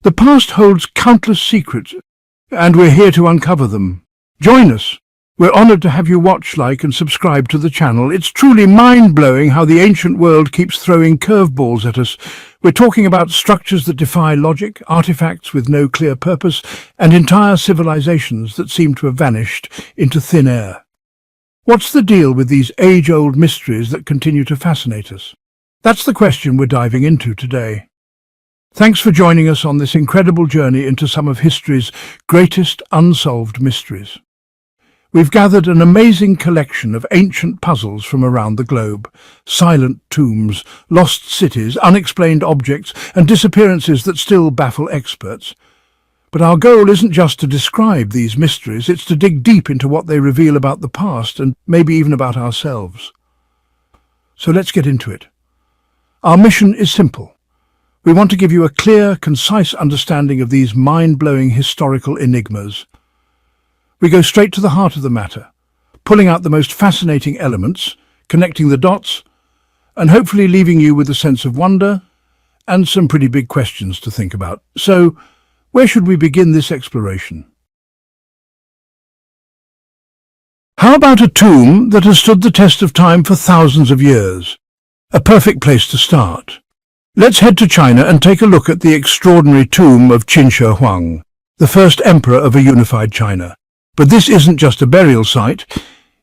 The past holds countless secrets, and we're here to uncover them. Join us. We're honored to have you watch, like, and subscribe to the channel. It's truly mind-blowing how the ancient world keeps throwing curveballs at us. We're talking about structures that defy logic, artifacts with no clear purpose, and entire civilizations that seem to have vanished into thin air. What's the deal with these age-old mysteries that continue to fascinate us? That's the question we're diving into today. Thanks for joining us on this incredible journey into some of history's greatest unsolved mysteries. We've gathered an amazing collection of ancient puzzles from around the globe, silent tombs, lost cities, unexplained objects, and disappearances that still baffle experts. But our goal isn't just to describe these mysteries, it's to dig deep into what they reveal about the past and maybe even about ourselves. So let's get into it. Our mission is simple. We want to give you a clear, concise understanding of these mind-blowing historical enigmas. We go straight to the heart of the matter, pulling out the most fascinating elements, connecting the dots, and hopefully leaving you with a sense of wonder and some pretty big questions to think about. So, where should we begin this exploration? How about a tomb that has stood the test of time for thousands of years? A perfect place to start. Let's head to China and take a look at the extraordinary tomb of Qin Shi Huang, the first emperor of a unified China. But this isn't just a burial site.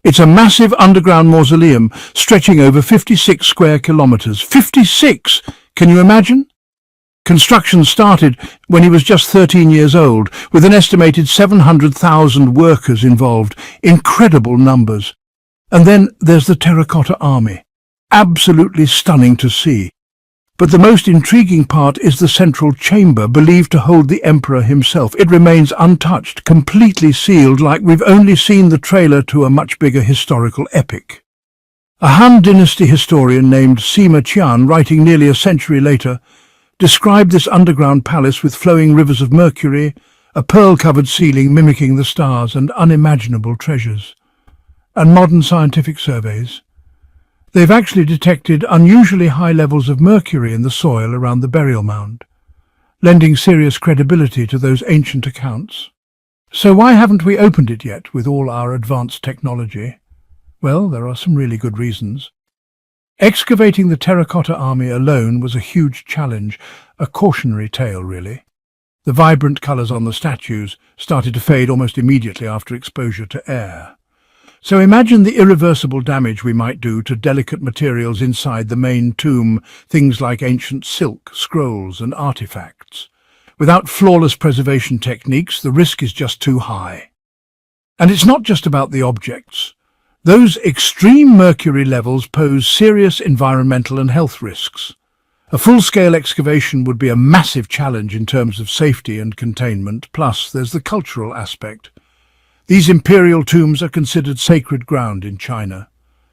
It's a massive underground mausoleum stretching over 56 square kilometers. 56! Can you imagine? Construction started when he was just 13 years old, with an estimated 700,000 workers involved. Incredible numbers. And then there's the terracotta army. Absolutely stunning to see. But the most intriguing part is the central chamber, believed to hold the emperor himself. It remains untouched, completely sealed, like we've only seen the trailer to a much bigger historical epic. A Han Dynasty historian named Sima Qian, writing nearly a century later, described this underground palace with flowing rivers of mercury, a pearl-covered ceiling mimicking the stars, and unimaginable treasures. And modern scientific surveys? They've actually detected unusually high levels of mercury in the soil around the burial mound, lending serious credibility to those ancient accounts. So why haven't we opened it yet with all our advanced technology? Well, there are some really good reasons. Excavating the terracotta army alone was a huge challenge, a cautionary tale really. The vibrant colours on the statues started to fade almost immediately after exposure to air. So imagine the irreversible damage we might do to delicate materials inside the main tomb, things like ancient silk, scrolls and artifacts. Without flawless preservation techniques, the risk is just too high. And it's not just about the objects. Those extreme mercury levels pose serious environmental and health risks. A full-scale excavation would be a massive challenge in terms of safety and containment, plus there's the cultural aspect. These imperial tombs are considered sacred ground in China.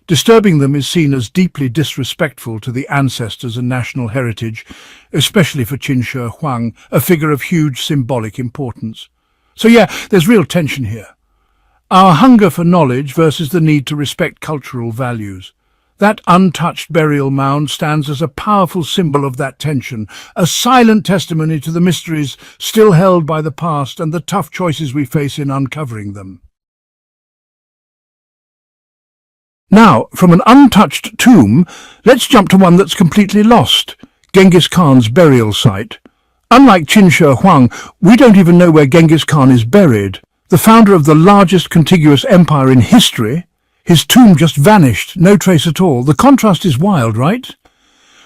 Disturbing them is seen as deeply disrespectful to the ancestors and national heritage, especially for Qin Shi Huang, a figure of huge symbolic importance. So yeah, there's real tension here. Our hunger for knowledge versus the need to respect cultural values. That untouched burial mound stands as a powerful symbol of that tension, a silent testimony to the mysteries still held by the past and the tough choices we face in uncovering them. Now, from an untouched tomb, let's jump to one that's completely lost, Genghis Khan's burial site. Unlike Qin Shi Huang, we don't even know where Genghis Khan is buried. The founder of the largest contiguous empire in history, his tomb just vanished, no trace at all. The contrast is wild, right?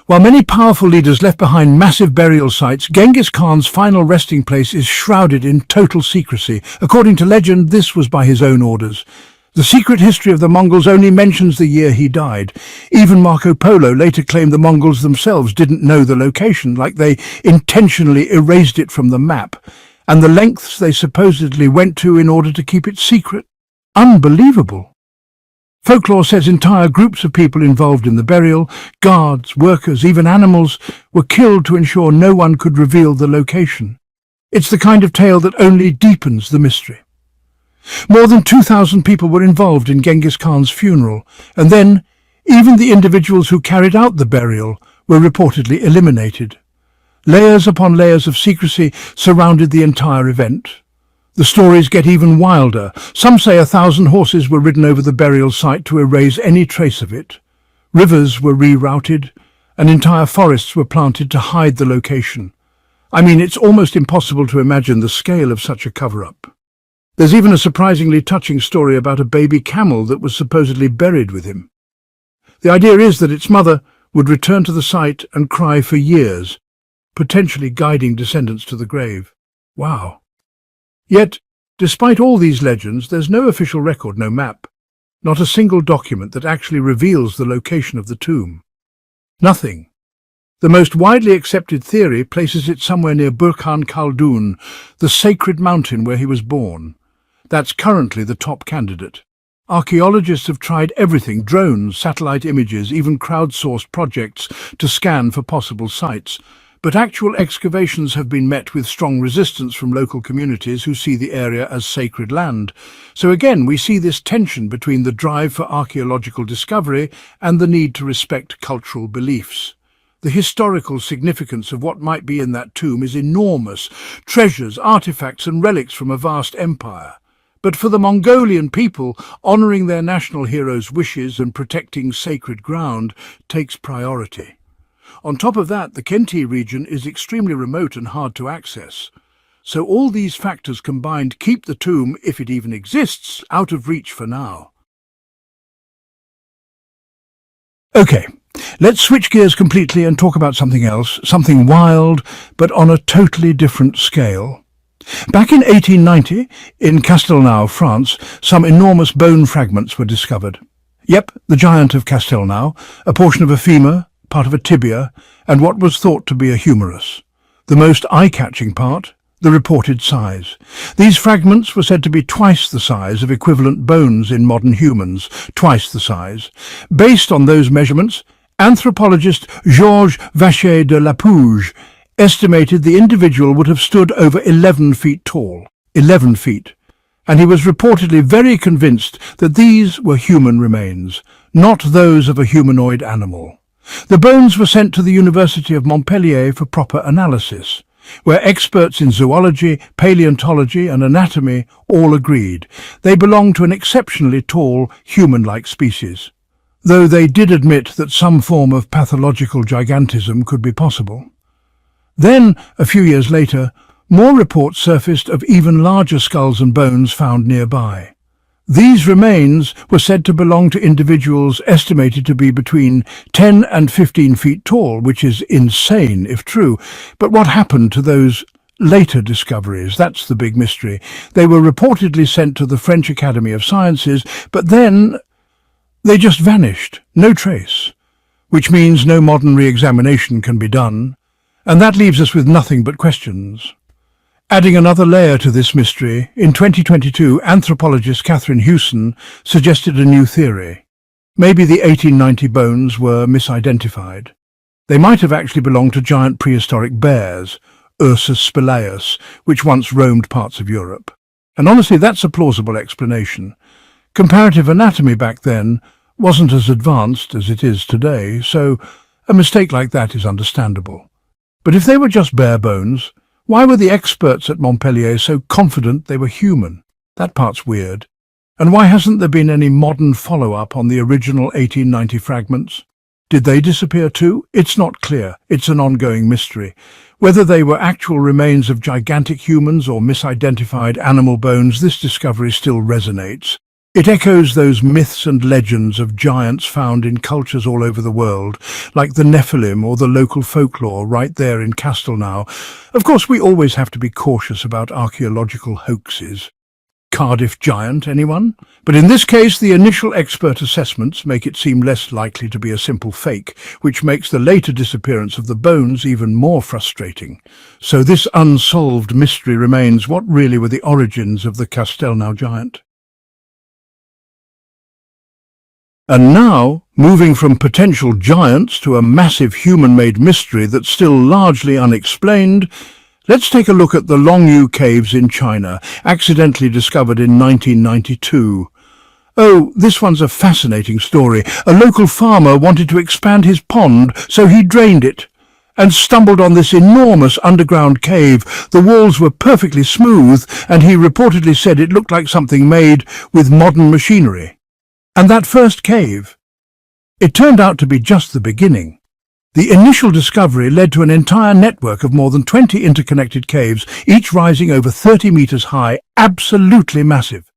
While many powerful leaders left behind massive burial sites, Genghis Khan's final resting place is shrouded in total secrecy. According to legend, this was by his own orders. The secret history of the Mongols only mentions the year he died. Even Marco Polo later claimed the Mongols themselves didn't know the location, like they intentionally erased it from the map, and the lengths they supposedly went to in order to keep it secret. Unbelievable. Folklore says entire groups of people involved in the burial, guards, workers, even animals, were killed to ensure no one could reveal the location. It's the kind of tale that only deepens the mystery. More than 2,000 people were involved in Genghis Khan's funeral, and then even the individuals who carried out the burial were reportedly eliminated. Layers upon layers of secrecy surrounded the entire event. The stories get even wilder. Some say 1,000 horses were ridden over the burial site to erase any trace of it. Rivers were rerouted, and entire forests were planted to hide the location. I mean, it's almost impossible to imagine the scale of such a cover-up. There's even a surprisingly touching story about a baby camel that was supposedly buried with him. The idea is that its mother would return to the site and cry for years, potentially guiding descendants to the grave. Wow. Yet, despite all these legends, there's no official record, no map, not a single document that actually reveals the location of the tomb. Nothing. The most widely accepted theory places it somewhere near Burkhan Khaldun, the sacred mountain where he was born. That's currently the top candidate. Archaeologists have tried everything, drones, satellite images, even crowdsourced projects to scan for possible sites. But actual excavations have been met with strong resistance from local communities who see the area as sacred land. So again, we see this tension between the drive for archaeological discovery and the need to respect cultural beliefs. The historical significance of what might be in that tomb is enormous. Treasures, artifacts and relics from a vast empire. But for the Mongolian people, honouring their national heroes' wishes and protecting sacred ground takes priority. On top of that, the Khenti region is extremely remote and hard to access. So all these factors combined keep the tomb, if it even exists, out of reach for now. Okay, let's switch gears completely and talk about something else, something wild, but on a totally different scale. Back in 1890, in Castelnau, France, some enormous bone fragments were discovered. Yep, the giant of Castelnau, a portion of a femur, part of a tibia, and what was thought to be a humerus. The most eye-catching part, the reported size. These fragments were said to be twice the size of equivalent bones in modern humans, twice the size. Based on those measurements, anthropologist Georges Vacher de Lapouge estimated the individual would have stood over 11 feet tall. 11 feet. And he was reportedly very convinced that these were human remains, not those of a humanoid animal. The bones were sent to the University of Montpellier for proper analysis, where experts in zoology, paleontology and anatomy all agreed they belonged to an exceptionally tall, human-like species, though they did admit that some form of pathological gigantism could be possible. Then, a few years later, more reports surfaced of even larger skulls and bones found nearby. These remains were said to belong to individuals estimated to be between 10 and 15 feet tall, which is insane if true. But what happened to those later discoveries? That's the big mystery. They were reportedly sent to the French Academy of Sciences, but then they just vanished, no trace, which means no modern re-examination can be done. And that leaves us with nothing but questions. Adding another layer to this mystery, in 2022, anthropologist Catherine Hewson suggested a new theory. Maybe the 1890 bones were misidentified. They might have actually belonged to giant prehistoric bears, Ursus spelaeus, which once roamed parts of Europe. And honestly, that's a plausible explanation. Comparative anatomy back then wasn't as advanced as it is today, so a mistake like that is understandable. But if they were just bare bones, why were the experts at Montpellier so confident they were human? That part's weird. And why hasn't there been any modern follow-up on the original 1890 fragments? Did they disappear too? It's not clear. It's an ongoing mystery. Whether they were actual remains of gigantic humans or misidentified animal bones, this discovery still resonates. It echoes those myths and legends of giants found in cultures all over the world, like the Nephilim or the local folklore right there in Castelnau. Of course, we always have to be cautious about archaeological hoaxes. Cardiff giant, anyone? But in this case, the initial expert assessments make it seem less likely to be a simple fake, which makes the later disappearance of the bones even more frustrating. So this unsolved mystery remains: what really were the origins of the Castelnau giant? And now, moving from potential giants to a massive human-made mystery that's still largely unexplained, let's take a look at the Longyu Caves in China, accidentally discovered in 1992. Oh, this one's a fascinating story. A local farmer wanted to expand his pond, so he drained it. and stumbled on this enormous underground cave. The walls were perfectly smooth, and he reportedly said it looked like something made with modern machinery. And that first cave, it turned out to be just the beginning. The initial discovery led to an entire network of more than 20 interconnected caves, each rising over 30 meters high, absolutely massive.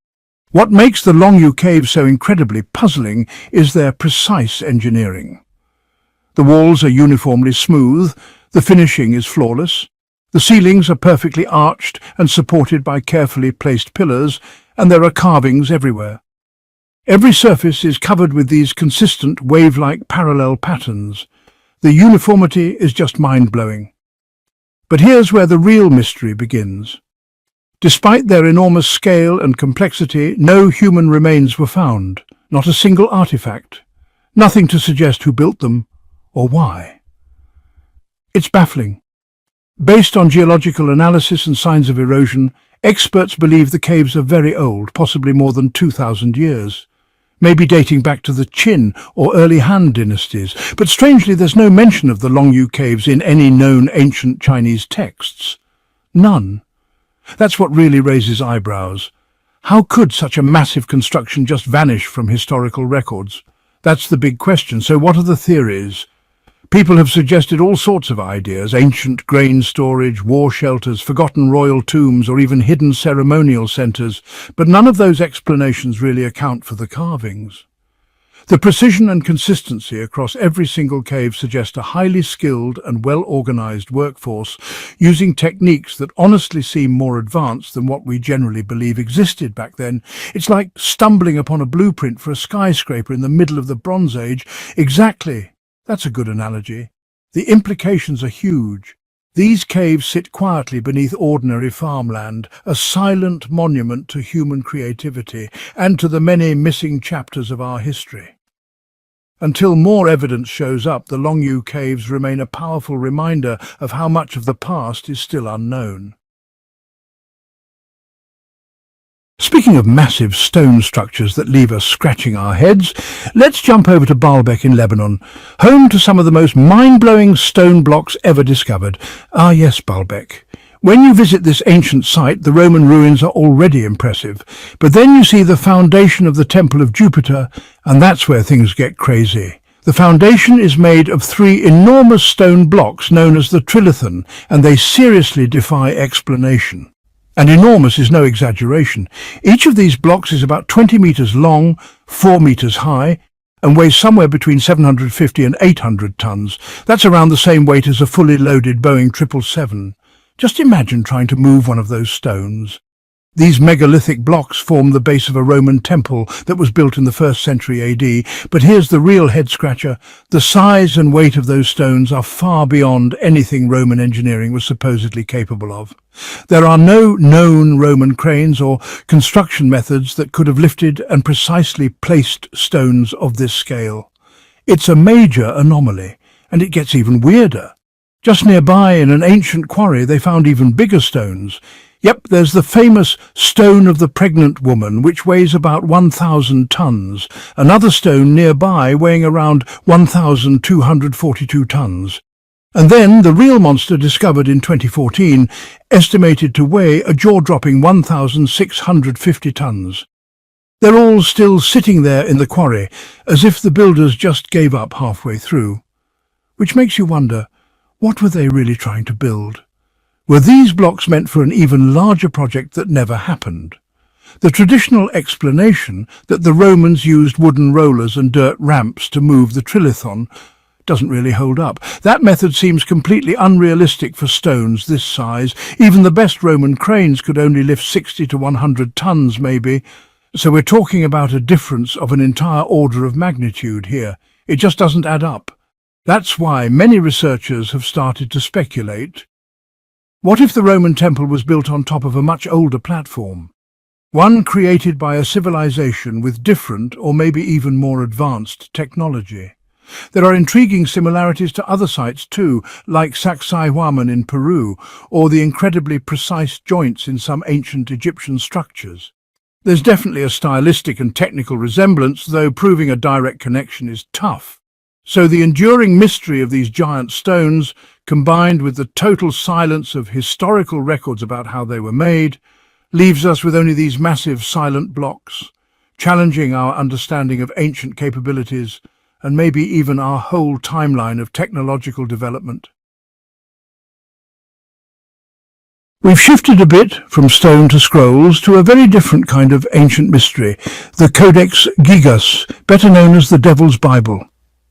What makes the Longyu Caves so incredibly puzzling is their precise engineering. The walls are uniformly smooth, the finishing is flawless, the ceilings are perfectly arched and supported by carefully placed pillars, and there are carvings everywhere. Every surface is covered with these consistent wave-like parallel patterns. The uniformity is just mind-blowing. But here's where the real mystery begins. Despite their enormous scale and complexity, no human remains were found, not a single artifact, nothing to suggest who built them or why. It's baffling. Based on geological analysis and signs of erosion, experts believe the caves are very old, possibly more than 2,000 years. Maybe dating back to the Qin or early Han dynasties, but strangely there's no mention of the Longyu Caves in any known ancient Chinese texts. None. That's what really raises eyebrows. How could such a massive construction just vanish from historical records? That's the big question. So what are the theories? People have suggested all sorts of ideas: ancient grain storage, war shelters, forgotten royal tombs, or even hidden ceremonial centers, but none of those explanations really account for the carvings. The precision and consistency across every single cave suggest a highly skilled and well-organized workforce using techniques that honestly seem more advanced than what we generally believe existed back then. It's like stumbling upon a blueprint for a skyscraper in the middle of the Bronze Age. Exactly. That's a good analogy. The implications are huge. These caves sit quietly beneath ordinary farmland, a silent monument to human creativity and to the many missing chapters of our history. Until more evidence shows up, the Longyu Caves remain a powerful reminder of how much of the past is still unknown. Speaking of massive stone structures that leave us scratching our heads, let's jump over to Baalbek in Lebanon, home to some of the most mind-blowing stone blocks ever discovered. Ah yes, Baalbek. When you visit this ancient site, the Roman ruins are already impressive, but then you see the foundation of the Temple of Jupiter, and that's where things get crazy. The foundation is made of 3 enormous stone blocks known as the trilithon, and they seriously defy explanation. And enormous is no exaggeration. Each of these blocks is about 20 meters long, 4 meters high, and weighs somewhere between 750 and 800 tons. That's around the same weight as a fully loaded Boeing 777. Just imagine trying to move one of those stones. These megalithic blocks form the base of a Roman temple that was built in the 1st century AD, but here's the real head-scratcher. The size and weight of those stones are far beyond anything Roman engineering was supposedly capable of. There are no known Roman cranes or construction methods that could have lifted and precisely placed stones of this scale. It's a major anomaly, and it gets even weirder. Just nearby, in an ancient quarry, they found even bigger stones. Yep, there's the famous Stone of the Pregnant Woman, which weighs about 1,000 tons. Another stone nearby weighing around 1,242 tons. And then the real monster discovered in 2014, estimated to weigh a jaw-dropping 1,650 tons. They're all still sitting there in the quarry, as if the builders just gave up halfway through. Which makes you wonder, what were they really trying to build? Were these blocks meant for an even larger project that never happened? The traditional explanation that the Romans used wooden rollers and dirt ramps to move the trilithon doesn't really hold up. That method seems completely unrealistic for stones this size. Even the best Roman cranes could only lift 60 to 100 tons maybe. So we're talking about a difference of an entire order of magnitude here. It just doesn't add up. That's why many researchers have started to speculate. What if the Roman temple was built on top of a much older platform? One created by a civilization with different or maybe even more advanced technology. There are intriguing similarities to other sites too, like Sacsayhuaman in Peru, or the incredibly precise joints in some ancient Egyptian structures. There's definitely a stylistic and technical resemblance, though proving a direct connection is tough. So the enduring mystery of these giant stones, combined with the total silence of historical records about how they were made, leaves us with only these massive silent blocks, challenging our understanding of ancient capabilities and maybe even our whole timeline of technological development. We've shifted a bit from stone to scrolls to a very different kind of ancient mystery, the Codex Gigas, better known as the Devil's Bible.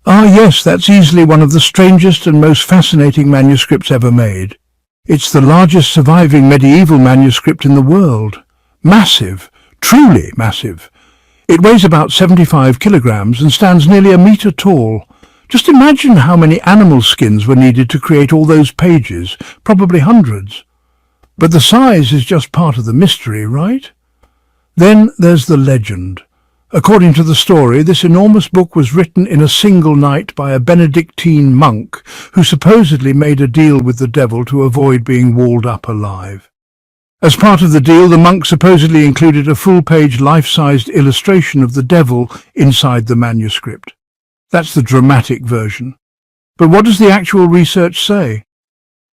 Ah yes, that's easily one of the strangest and most fascinating manuscripts ever made. It's the largest surviving medieval manuscript in the world. Massive, truly massive. It weighs about 75 kilograms and stands nearly a metre tall. Just imagine how many animal skins were needed to create all those pages, probably hundreds. But the size is just part of the mystery, right? Then there's the legend. According to the story, this enormous book was written in a single night by a Benedictine monk who supposedly made a deal with the devil to avoid being walled up alive. As part of the deal, the monk supposedly included a full-page life-sized illustration of the devil inside the manuscript. That's the dramatic version. But what does the actual research say?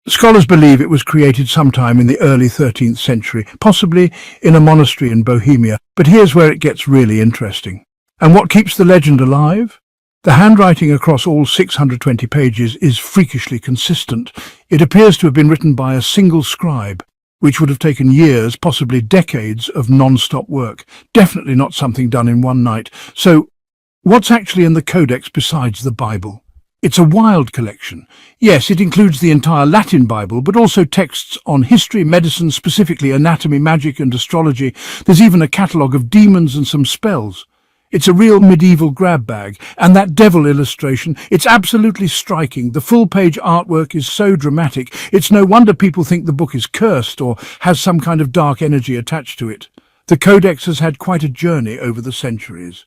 Scholars believe it was created sometime in the early 13th century, possibly in a monastery in Bohemia, but here's where it gets really interesting. And what keeps the legend alive? The handwriting across all 620 pages is freakishly consistent. It appears to have been written by a single scribe, which would have taken years, possibly decades, of non-stop work. Definitely not something done in one night. So, what's actually in the Codex besides the Bible? It's a wild collection. Yes, it includes the entire Latin Bible, but also texts on history, medicine, specifically anatomy, magic and astrology. There's even a catalogue of demons and some spells. It's a real medieval grab bag. And that devil illustration, it's absolutely striking. The full-page artwork is so dramatic. It's no wonder people think the book is cursed or has some kind of dark energy attached to it. The Codex has had quite a journey over the centuries.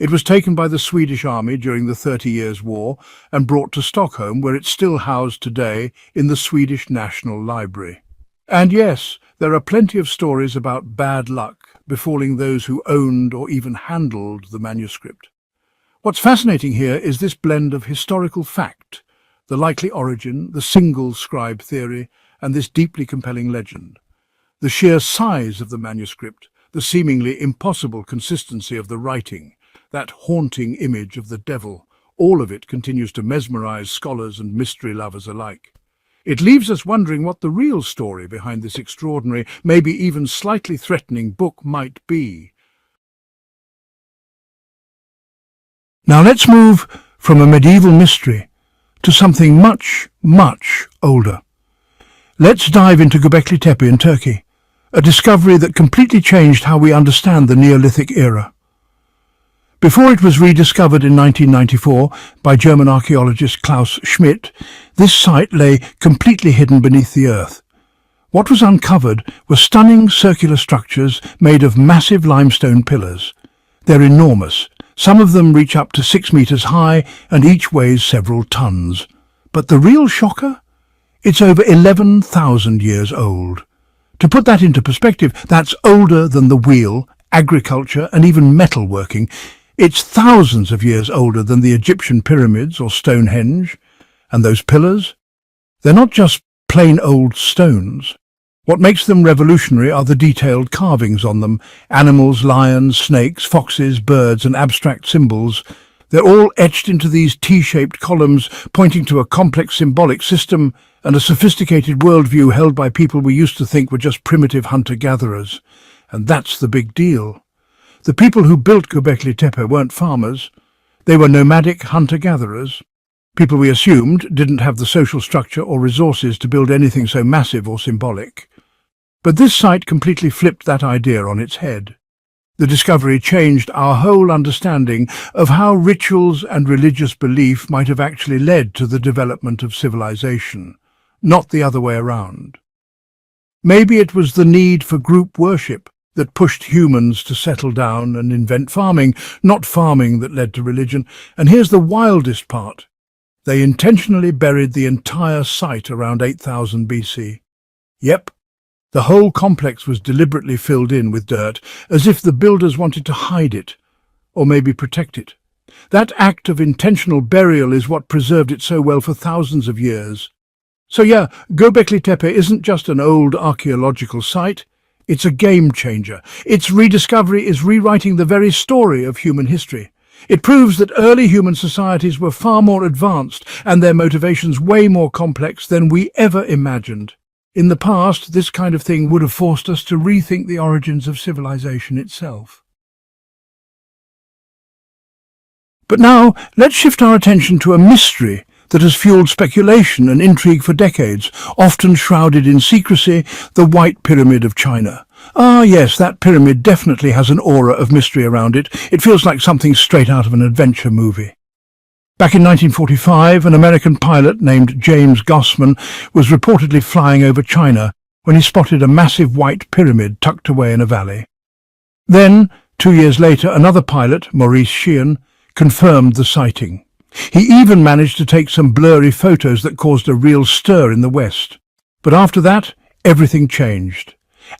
It was taken by the Swedish army during the 30 Years' War and brought to Stockholm, where it's still housed today in the Swedish National Library. And yes, there are plenty of stories about bad luck befalling those who owned or even handled the manuscript. What's fascinating here is this blend of historical fact, the likely origin, the single scribe theory, and this deeply compelling legend. The sheer size of the manuscript, the seemingly impossible consistency of the writing, that haunting image of the devil, all of it continues to mesmerize scholars and mystery lovers alike. It leaves us wondering what the real story behind this extraordinary, maybe even slightly threatening book might be. Now let's move from a medieval mystery to something much, much older. Let's dive into Göbekli Tepe in Turkey, a discovery that completely changed how we understand the Neolithic era. Before it was rediscovered in 1994 by German archaeologist Klaus Schmidt, this site lay completely hidden beneath the earth. What was uncovered were stunning circular structures made of massive limestone pillars. They're enormous. Some of them reach up to 6 meters high and each weighs several tons. But the real shocker? It's over 11,000 years old. To put that into perspective, that's older than the wheel, agriculture and even metalworking. It's thousands of years older than the Egyptian pyramids or Stonehenge. And those pillars? They're not just plain old stones. What makes them revolutionary are the detailed carvings on them. Animals, lions, snakes, foxes, birds and abstract symbols. They're all etched into these T-shaped columns, pointing to a complex symbolic system and a sophisticated worldview held by people we used to think were just primitive hunter-gatherers. And that's the big deal. The people who built Göbekli Tepe weren't farmers. They were nomadic hunter-gatherers. People we assumed didn't have the social structure or resources to build anything so massive or symbolic. But this site completely flipped that idea on its head. The discovery changed our whole understanding of how rituals and religious belief might have actually led to the development of civilization, not the other way around. Maybe it was the need for group worship that pushed humans to settle down and invent farming, not farming that led to religion. And here's the wildest part. They intentionally buried the entire site around 8000 BC. Yep, the whole complex was deliberately filled in with dirt, as if the builders wanted to hide it, or maybe protect it. That act of intentional burial is what preserved it so well for thousands of years. So yeah, Göbekli Tepe isn't just an old archaeological site, it's a game changer. Its rediscovery is rewriting the very story of human history. It proves that early human societies were far more advanced and their motivations way more complex than we ever imagined. In the past, this kind of thing would have forced us to rethink the origins of civilization itself. But now, let's shift our attention to a mystery that has fueled speculation and intrigue for decades, often shrouded in secrecy: the White Pyramid of China. Ah yes, that pyramid definitely has an aura of mystery around it. It feels like something straight out of an adventure movie. Back in 1945, an American pilot named James Gossman was reportedly flying over China when he spotted a massive white pyramid tucked away in a valley. Then, 2 years later, another pilot, Maurice Sheehan, confirmed the sighting. He even managed to take some blurry photos that caused a real stir in the West. But after that, everything changed.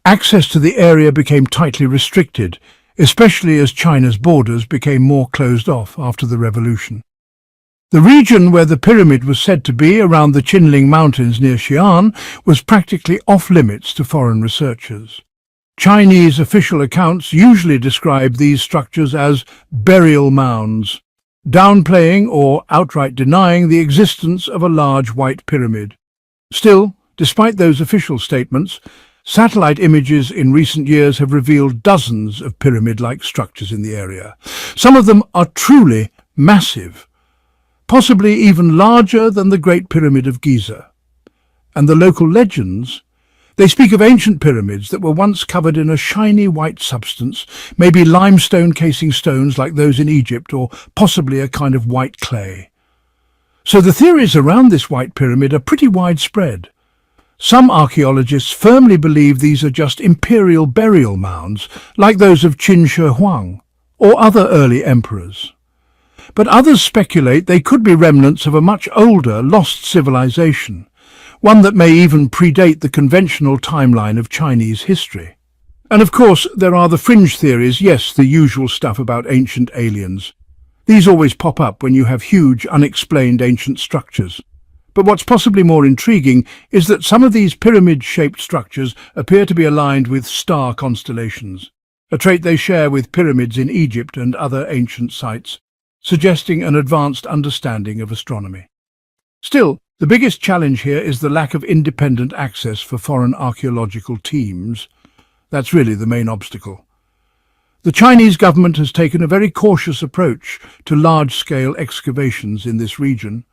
Access to the area became tightly restricted, especially as China's borders became more closed off after the revolution. The region where the pyramid was said to be, around the Qinling Mountains near Xi'an, was practically off-limits to foreign researchers. Chinese official accounts usually describe these structures as burial mounds, downplaying or outright denying the existence of a large white pyramid. Still, despite those official statements, satellite images in recent years have revealed dozens of pyramid-like structures in the area. Some of them are truly massive, possibly even larger than the Great Pyramid of Giza. And the local legends, they speak of ancient pyramids that were once covered in a shiny white substance, maybe limestone casing stones like those in Egypt, or possibly a kind of white clay. So the theories around this white pyramid are pretty widespread. Some archaeologists firmly believe these are just imperial burial mounds, like those of Qin Shi Huang or other early emperors. But others speculate they could be remnants of a much older, lost civilization, one that may even predate the conventional timeline of Chinese history. And of course, there are the fringe theories, yes, the usual stuff about ancient aliens. These always pop up when you have huge, unexplained ancient structures. But what's possibly more intriguing is that some of these pyramid-shaped structures appear to be aligned with star constellations, a trait they share with pyramids in Egypt and other ancient sites, suggesting an advanced understanding of astronomy. Still, the biggest challenge here is the lack of independent access for foreign archaeological teams. That's really the main obstacle. The Chinese government has taken a very cautious approach to large-scale excavations in this region,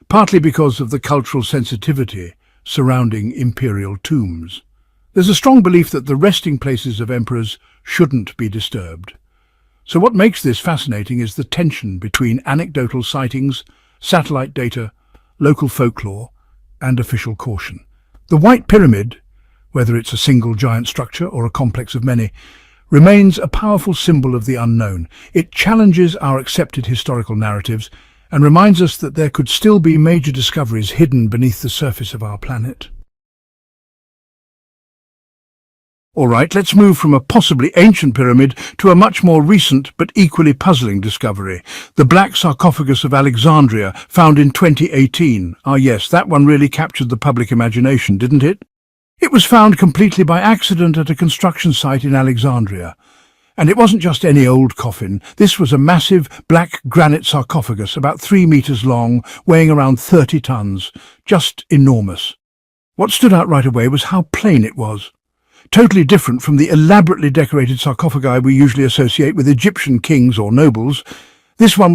partly because of the cultural sensitivity surrounding imperial tombs. There's a strong belief that the resting places of emperors shouldn't be disturbed. So what makes this fascinating is the tension between anecdotal sightings, satellite data, local folklore, and official caution. The White Pyramid, whether it's a single giant structure or a complex of many, remains a powerful symbol of the unknown. It challenges our accepted historical narratives and reminds us that there could still be major discoveries hidden beneath the surface of our planet. All right, let's move from a possibly ancient pyramid to a much more recent but equally puzzling discovery: the Black Sarcophagus of Alexandria, found in 2018. Ah yes, that one really captured the public imagination, didn't it? It was found completely by accident at a construction site in Alexandria. And it wasn't just any old coffin. This was a massive black granite sarcophagus, about 3 meters long, weighing around 30 tons. Just enormous. What stood out right away was how plain it was. Totally different from the elaborately decorated sarcophagi we usually associate with Egyptian kings or nobles. This one was